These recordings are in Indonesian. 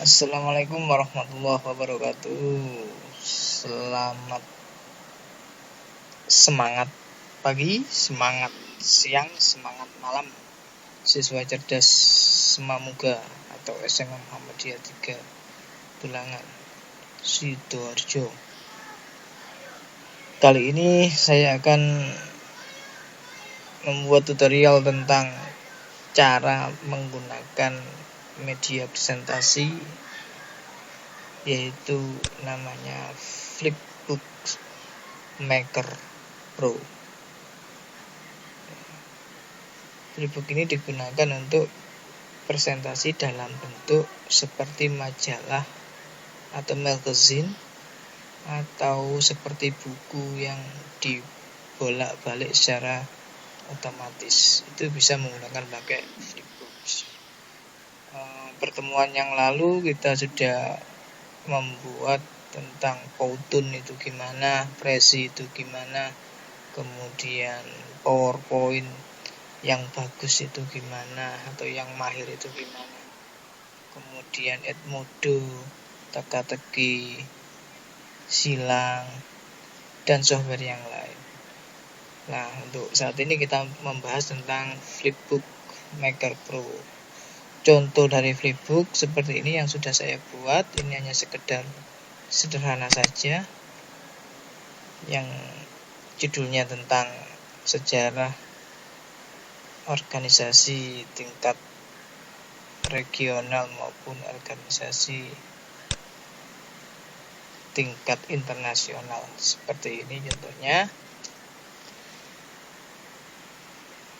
Assalamualaikum warahmatullahi wabarakatuh. Selamat semangat pagi, semangat siang, semangat malam. Siswa cerdas Semamuga atau SMA Muhammadiyah 3 Tulangan, Sidoarjo. Kali ini saya akan membuat tutorial tentang cara menggunakan media presentasi, yaitu namanya Flipbook Maker Pro. Flipbook ini digunakan untuk presentasi dalam bentuk seperti majalah atau magazine, atau seperti buku yang dibolak-balik secara otomatis. Itu bisa menggunakan pakai Flipbook. Pertemuan yang lalu kita sudah membuat tentang Powtoon itu gimana, Prezi itu gimana, kemudian PowerPoint yang bagus itu gimana, atau yang mahir itu gimana, kemudian Edmodo, teka-teki, silang, dan software yang lain. Nah, untuk saat ini kita membahas tentang Flipbook Maker Pro. Contoh dari Flipbook seperti ini yang sudah saya buat. Ini hanya sekedar sederhana saja, yang judulnya tentang sejarah organisasi tingkat regional maupun organisasi tingkat internasional. Seperti ini contohnya.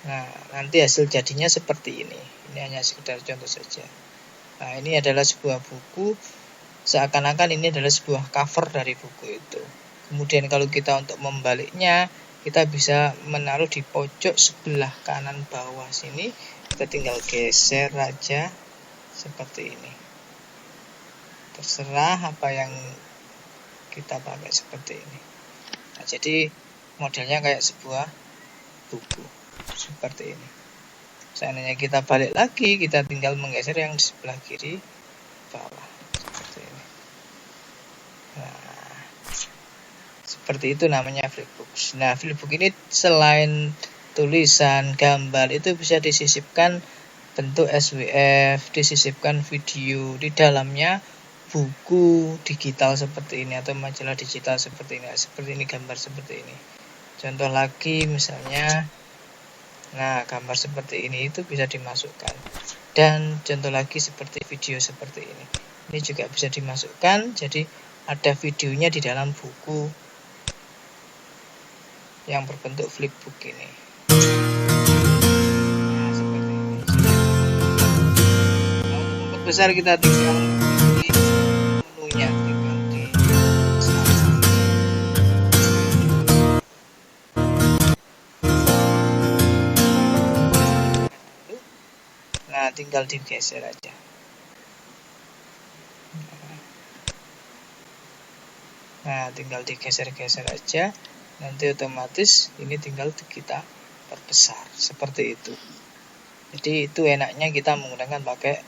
Nah, nanti hasil jadinya seperti ini. Ini hanya sekedar contoh saja. Nah, ini adalah sebuah buku. Seakan-akan ini adalah sebuah cover dari buku itu. Kemudian kalau kita untuk membaliknya, kita bisa menaruh di pojok sebelah kanan bawah sini. Kita tinggal geser aja seperti ini. Terserah apa yang kita pakai seperti ini. Nah, jadi modelnya kayak sebuah buku seperti ini. Seandainya kita balik lagi, kita tinggal menggeser yang di sebelah kiri bawah seperti ini. Nah, seperti itu namanya Flipbook. Nah, Flipbook ini selain tulisan, gambar, itu bisa disisipkan bentuk SWF, disisipkan video, di dalamnya buku digital seperti ini atau majalah digital seperti ini, gambar seperti ini. Contoh lagi misalnya, nah, gambar seperti ini itu bisa dimasukkan. Dan contoh lagi seperti video seperti ini. Ini juga bisa dimasukkan, jadi ada videonya di dalam buku yang berbentuk flipbook ini. Nah, seperti ini. Nah, untuk memperbesar kita tinggal di menunya, tinggal di tinggal digeser aja. Nah, tinggal digeser-geser aja. Nanti otomatis ini tinggal kita perbesar seperti itu. Jadi itu enaknya kita menggunakan pakai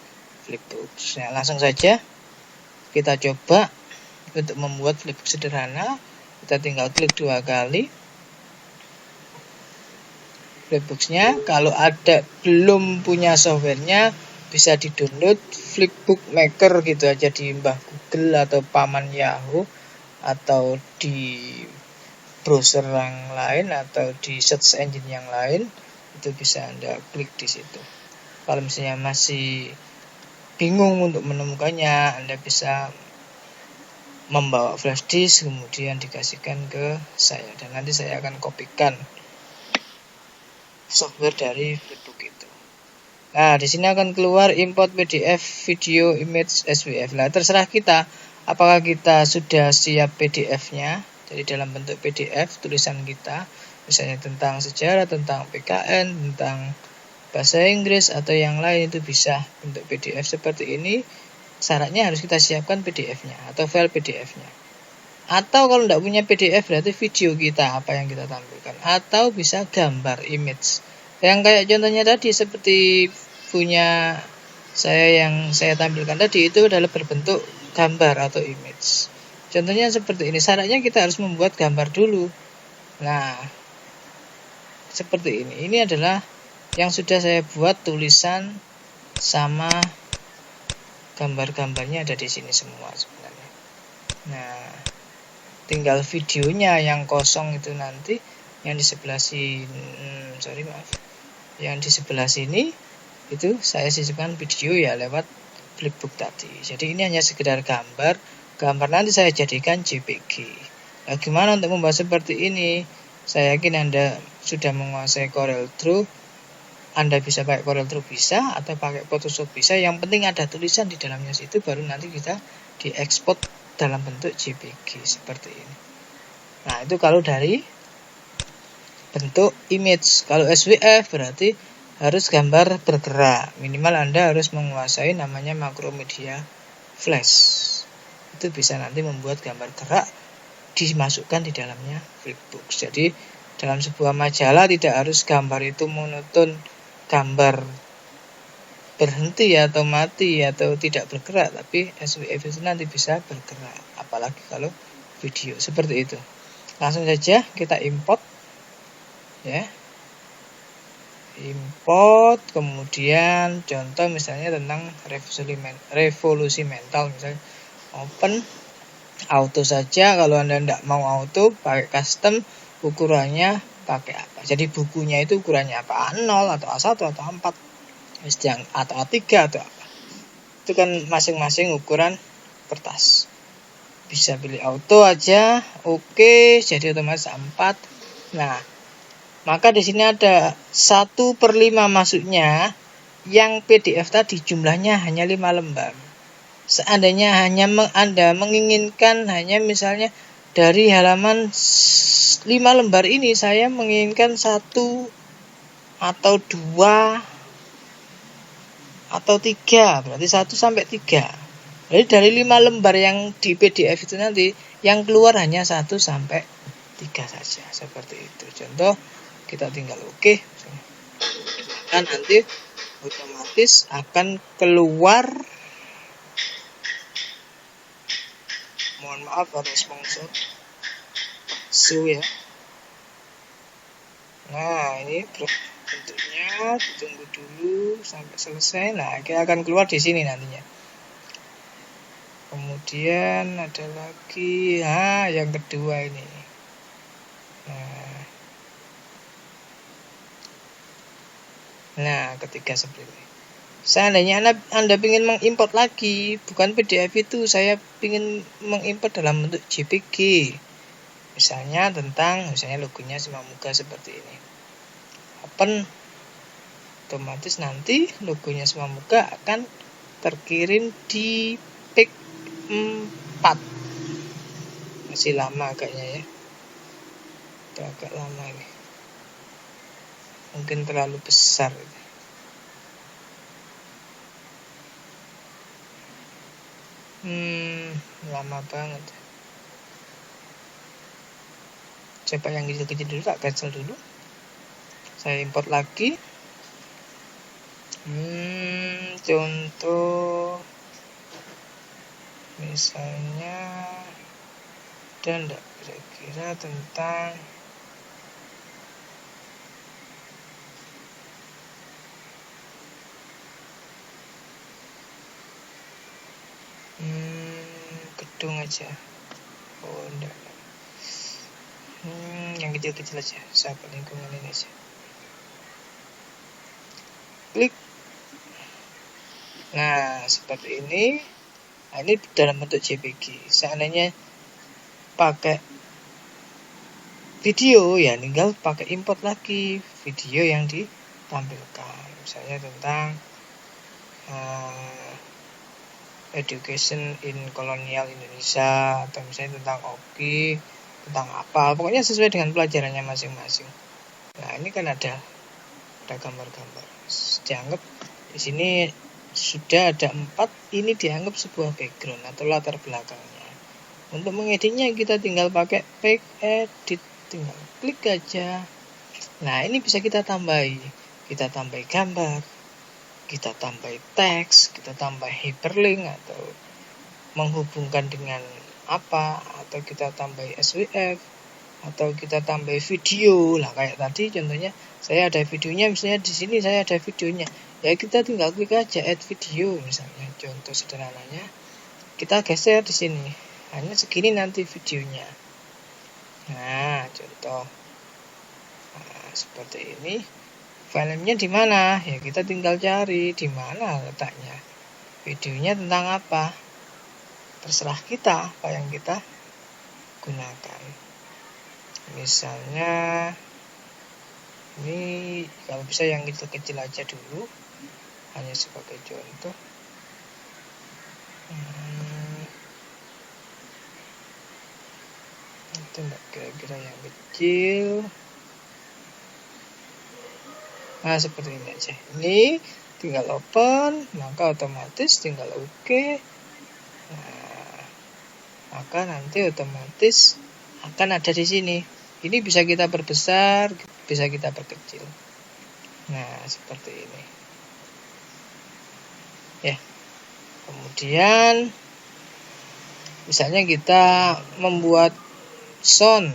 Flipbook. Nah, langsung saja kita coba untuk membuat Flipbook sederhana. Kita tinggal klik 2 kali Flipbook-nya. Kalau ada belum punya softwarenya, bisa di-download Flipbook Maker gitu aja di mbah Google atau paman Yahoo, atau di browser yang lain, atau di search engine yang lain. Itu bisa Anda klik di situ. Kalau misalnya masih bingung untuk menemukannya, Anda bisa membawa flash disk, kemudian dikasihkan ke saya, dan nanti saya akan kopikan software dari Flipbook itu. Nah, di sini akan keluar import PDF, video, image, SWF. Nah, terserah kita apakah kita sudah siap PDF-nya, jadi dalam bentuk PDF tulisan kita, misalnya tentang sejarah, tentang PKN, tentang bahasa Inggris atau yang lain, itu bisa bentuk PDF seperti ini. Syaratnya harus kita siapkan PDF-nya atau file PDF-nya. Atau kalau tidak punya PDF, berarti video kita apa yang kita tampilkan, atau bisa gambar, image. Yang kayak contohnya tadi seperti punya yang saya tampilkan tadi itu adalah berbentuk gambar atau image. Contohnya seperti ini. Syaratnya kita harus membuat gambar dulu. Nah, seperti ini. Ini adalah yang sudah saya buat, tulisan sama gambar-gambarnya ada di sini semua sebenarnya. Nah, tinggal videonya yang kosong itu nanti, yang di sebelah sini, yang di sebelah sini itu saya sisipkan video ya lewat flipbook tadi. Jadi ini hanya sekedar gambar nanti saya jadikan JPG. Nah, gimana untuk membahas seperti ini? Saya yakin Anda sudah menguasai CorelDRAW. Anda bisa pakai CorelDRAW bisa, atau pakai Photoshop bisa. Yang penting ada tulisan di dalamnya situ, baru nanti kita diekspor dalam bentuk JPG seperti ini. Nah, itu kalau dari bentuk image. Kalau SVF berarti harus gambar bergerak. Minimal Anda harus menguasai namanya Macromedia Flash. Itu bisa nanti membuat gambar gerak dimasukkan di dalamnya flipbook. Jadi dalam sebuah majalah tidak harus gambar itu monoton, gambar berhenti atau mati atau tidak bergerak, tapi SVF itu nanti bisa bergerak, apalagi kalau video seperti itu. Langsung saja kita import ya. Import, kemudian contoh misalnya tentang revolusi mental, misalnya open auto saja. Kalau Anda tidak mau auto, pakai custom, ukurannya pakai apa. Jadi bukunya itu ukurannya apa, A0 atau A1 atau A4 atau A3 atau apa. Itu kan masing-masing ukuran kertas. Bisa pilih auto aja, oke, jadi otomatis A4. Nah, maka di sini ada 1/5 masuknya. Yang PDF tadi jumlahnya hanya 5 lembar. Seandainya Anda menginginkan hanya misalnya dari halaman 5 lembar ini saya menginginkan 1 atau 2 atau 3, berarti 1 sampai 3. Jadi dari 5 lembar yang di PDF itu nanti yang keluar hanya 1 sampai 3 saja, seperti itu. Contoh, kita tinggal oke. Dan nanti otomatis akan keluar, mohon maaf ada sponsor ya. Nah, ini bentuknya, ditunggu dulu sampai selesai. Nah, kita akan keluar di sini nantinya. Kemudian ada lagi, yang kedua ini. Nah, ketiga seperti ini. Seandainya Anda ingin mengimport lagi, bukan PDF itu, saya ingin mengimport dalam bentuk JPG. Misalnya logonya Simamuga seperti ini. Open, otomatis nanti logonya Simamuga akan terkirim di PIC 4. Masih lama agaknya ya. Itu agak lama ini. Mungkin terlalu besar. Lama banget. Coba yang kecil-kecil dulu, tak cancel dulu. Saya import lagi. Contoh misalnya dan kira-kira tentang gedung aja. Enggak. Yang kecil-kecil aja, sahabat lingkungan ini aja. Klik. Nah, seperti ini. Nah, ini dalam bentuk JPG. Seandainya pakai video, ya tinggal pakai import lagi video yang ditampilkan. Misalnya tentang education in kolonial Indonesia, atau misalnya tentang OKI, tentang apa, pokoknya sesuai dengan pelajarannya masing-masing. Nah, ini kan ada gambar-gambar. Dianggap di sini sudah ada 4, ini dianggap sebuah background atau latar belakangnya. Untuk mengeditnya kita tinggal pakai Pack Edit, tinggal klik aja. Nah, ini bisa kita tambahi gambar, kita tambah teks, kita tambah hyperlink, atau menghubungkan dengan apa, atau kita tambah SWF, atau kita tambah video. Lah kayak tadi contohnya saya ada videonya, misalnya di sini saya ada videonya, ya kita tinggal klik aja add video misalnya. Contoh sederhananya kita geser di sini, hanya segini nanti videonya. Nah, contoh seperti ini. Filenya di mana? Ya kita tinggal cari di mana letaknya. Videonya tentang apa? Terserah kita apa yang kita gunakan. Misalnya ini kalau bisa yang kecil-kecil aja dulu, hanya sebagai contoh. Itu enggak kira-kira yang kecil. Nah, seperti ini aja. Ini tinggal open, maka otomatis tinggal OK. Nah, maka nanti otomatis akan ada di sini. Ini bisa kita perbesar, bisa kita perkecil. Nah, seperti ini. Ya. Kemudian misalnya kita membuat sound.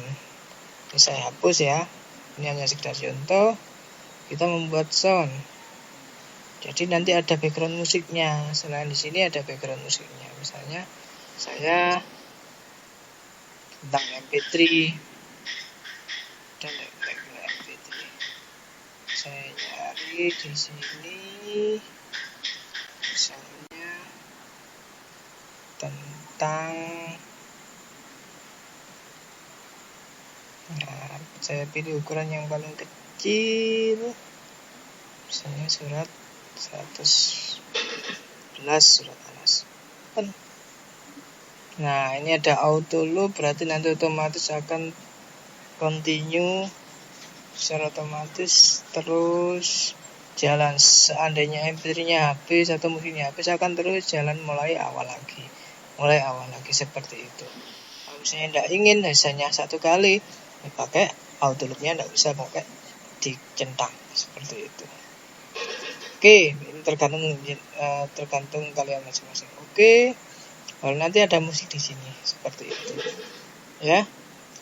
Ini saya hapus ya. Ini hanya sekedar contoh. Kita membuat sound. Jadi nanti ada background musiknya. Selain di sini ada background musiknya. Misalnya saya tentang MP3 dan MP3. Saya cari di sini misalnya tentang, nah, saya pilih ukuran yang paling kecil, misalnya surat 111 surat Anas. Nah, ini ada auto loop, berarti nanti otomatis akan continue secara otomatis terus jalan. Seandainya MP3-nya habis atau musiknya habis, akan terus jalan mulai awal lagi seperti itu. Kalau misalnya tidak ingin hanya satu kali, pakai auto loop-nya, tidak bisa pakai dicentang seperti itu. Oke, ini tergantung kalian masing-masing. Oke, kalau nanti ada musik di sini seperti itu, ya.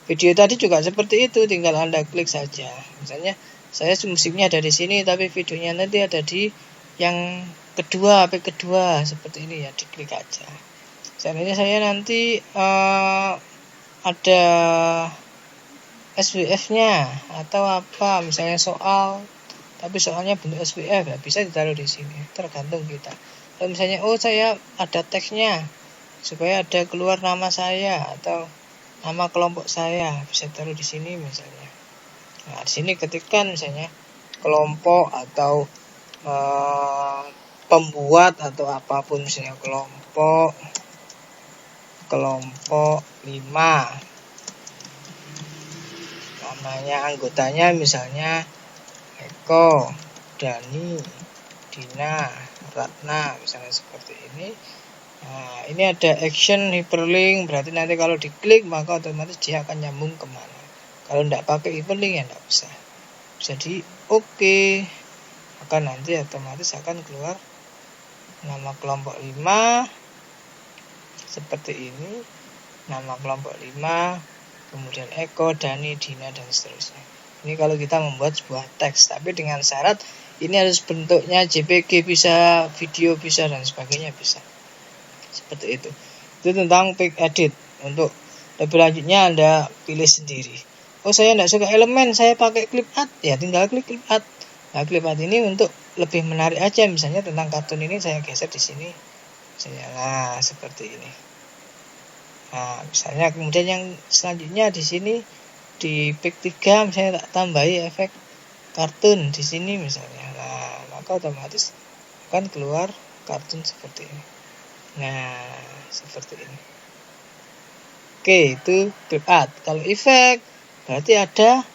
Video tadi juga seperti itu, tinggal Anda klik saja. Misalnya saya musiknya ada di sini, tapi videonya nanti ada di yang kedua, HP kedua seperti ini ya, diklik aja. Seandainya saya nanti ada SWF-nya atau apa, misalnya soal, tapi soalnya bentuk SWF, ya bisa ditaruh di sini, tergantung kita. Kalau misalnya saya ada teksnya, supaya ada keluar nama saya atau nama kelompok saya, bisa taruh di sini misalnya. Nah, di sini ketikkan misalnya kelompok atau pembuat atau apapun, misalnya kelompok 5. Namanya anggotanya misalnya Eko, Dani, Dina, Ratna, misalnya seperti ini. Nah, ini ada action hyperlink, berarti nanti kalau diklik maka otomatis dia akan nyambung kemana. Kalau tidak pakai hyperlink ya tidak bisa. Jadi oke, maka nanti otomatis akan keluar nama kelompok 5 seperti ini, nama kelompok 5, kemudian Eko, Dani, Dina, dan seterusnya. Ini kalau kita membuat sebuah teks, tapi dengan syarat ini harus bentuknya JPG bisa, video bisa, dan sebagainya bisa. Seperti itu. Itu tentang pick edit. Untuk lebih lanjutnya Anda pilih sendiri. Saya tidak suka elemen, saya pakai clip art, ya tinggal klik clip art. Nah, clip art ini untuk lebih menarik aja, misalnya tentang kartun ini saya geser di sini. Misalnya, nah seperti ini. Nah, misalnya kemudian yang selanjutnya di sini di pick 3 misalnya tak tambahi efek kartun di sini misalnya. Nah, maka otomatis akan keluar kartun seperti ini. Nah, seperti ini. Oke, itu clip art. Kalau efek berarti ada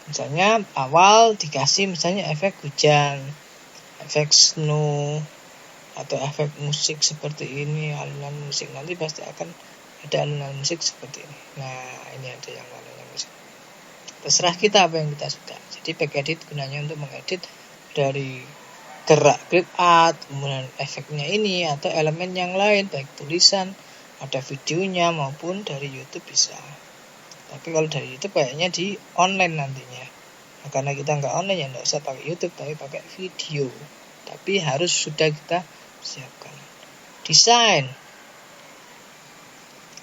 misalnya awal dikasih misalnya efek hujan, efek snow, atau efek musik seperti ini, alunan musik. Nanti pasti akan ada alunan musik seperti ini. Nah, ini ada yang alunan musik. Terserah kita apa yang kita suka. Jadi pack edit gunanya untuk mengedit dari gerak clip art, kemudian efeknya ini atau elemen yang lain, baik tulisan, ada videonya maupun dari YouTube bisa. Tapi kalau dari YouTube kayaknya di online nantinya. Nah, karena kita nggak online ya nggak usah pakai YouTube, tapi pakai video. Tapi harus sudah kita siapkan. Desain.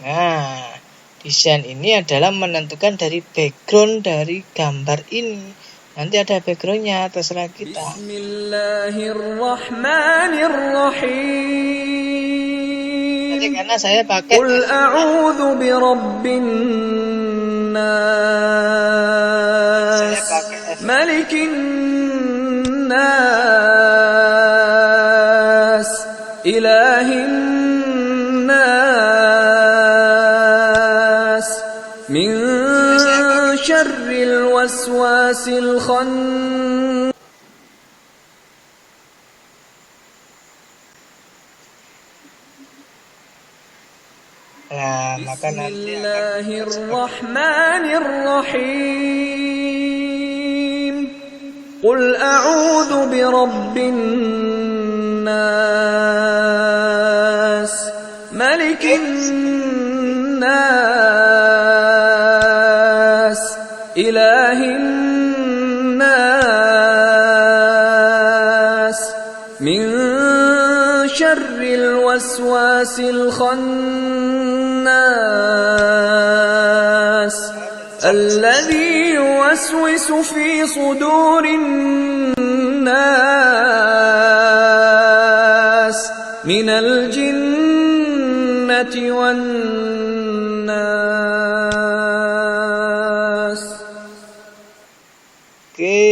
Nah, desain ini adalah menentukan dari background dari gambar ini. Nanti ada backgroundnya, terserah kita. Bismillahirrahmanirrahim. Jadi karena saya pakai Qul a'udzu birabbin nas, malikin nas, ilahin nas, min syarril waswasil khannas. Nah, maka nanti Bismillahirrahmanirrahim. Qul a'udzu birabbin nas, malikin nas, ilahin nas, min syarril waswasil khannas, alladzi yuwaswisu fi sudurin nas, minal jinnati wan nas. Oke.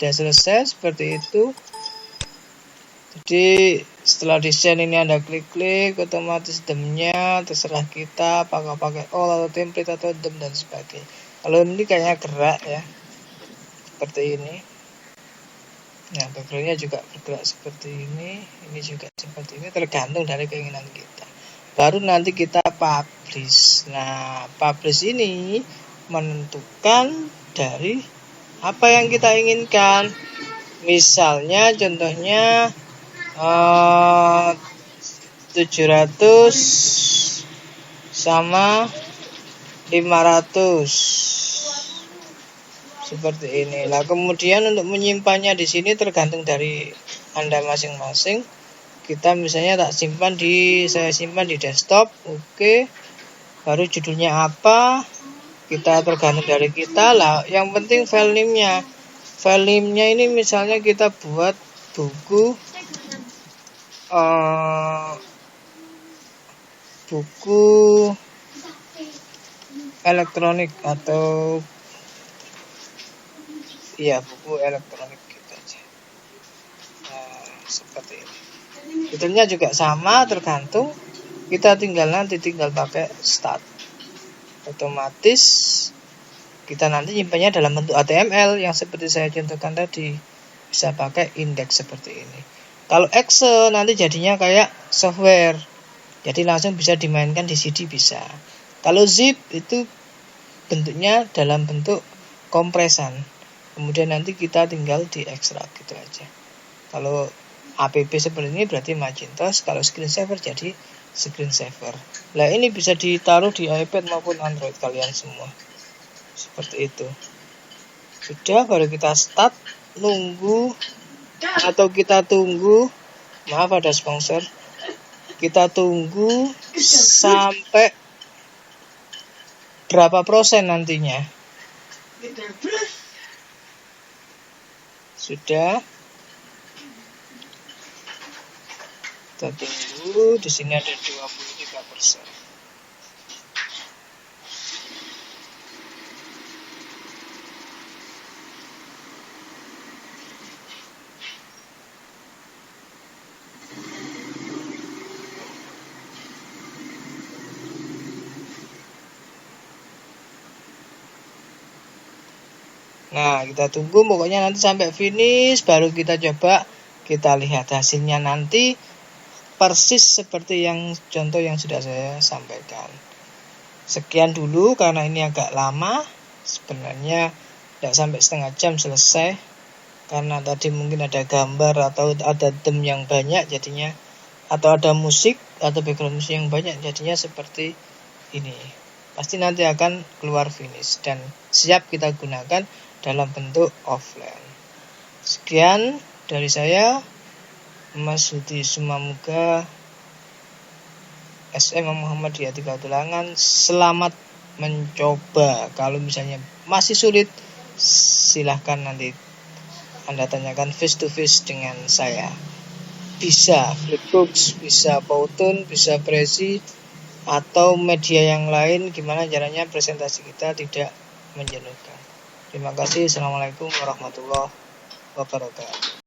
Sudah selesai seperti itu. Jadi setelah desain ini Anda klik-klik, otomatis demnya terserah kita apakah pakai all atau template atau dem dan sebagainya. Kalau ini kayaknya gerak ya, seperti ini. Nah, backgroundnya juga bergerak seperti ini juga seperti ini, tergantung dari keinginan kita. Baru nanti kita publish. Nah, publish ini menentukan dari apa yang kita inginkan. Misalnya contohnya 700 sama 500 seperti ini. Lah kemudian untuk menyimpannya di sini tergantung dari Anda masing-masing. Kita misalnya saya simpan di desktop. Oke. Baru judulnya apa? Kita tergantung dari kita lah. Yang penting file name-nya. File name-nya ini misalnya kita buat buku elektronik atau buku elektronik gitu aja. Nah, seperti ini. Judulnya juga sama, tergantung. Kita tinggal pakai start. Otomatis kita nanti nyimpannya dalam bentuk HTML yang seperti saya contohkan tadi. Bisa pakai indeks seperti ini. Kalau Excel nanti jadinya kayak software. Jadi langsung bisa dimainkan di CD bisa. Kalau zip itu bentuknya dalam bentuk kompresan. Kemudian nanti kita tinggal diekstrak gitu aja. Kalau app seperti ini berarti Macintosh. Kalau screensaver jadi screensaver. Nah ini bisa ditaruh di iPad maupun Android kalian semua. Seperti itu. Sudah, baru kita start. Nunggu atau kita tunggu, maaf ada sponsor, kita tunggu sampai berapa persen nantinya. Sudah, kita tunggu. Di sini ada 23%. Nah, kita tunggu pokoknya nanti sampai finish, baru kita coba, kita lihat hasilnya nanti persis seperti yang contoh yang sudah saya sampaikan. Sekian dulu karena ini agak lama. Sebenarnya tidak sampai setengah jam selesai, karena tadi mungkin ada gambar atau ada theme yang banyak jadinya, atau ada musik atau background musik yang banyak jadinya seperti ini. Pasti nanti akan keluar finish dan siap kita gunakan dalam bentuk offline. Sekian dari saya, Mas Hudi Sumamuga, SM Muhammad di Tiga Tulangan. Selamat mencoba. Kalau misalnya masih sulit, silahkan nanti Anda tanyakan face to face dengan saya. Bisa Flipbooks, bisa Powtoon, bisa Prezi, atau media yang lain, gimana caranya presentasi kita tidak menjenuhkan. Terima kasih. Assalamualaikum warahmatullahi wabarakatuh.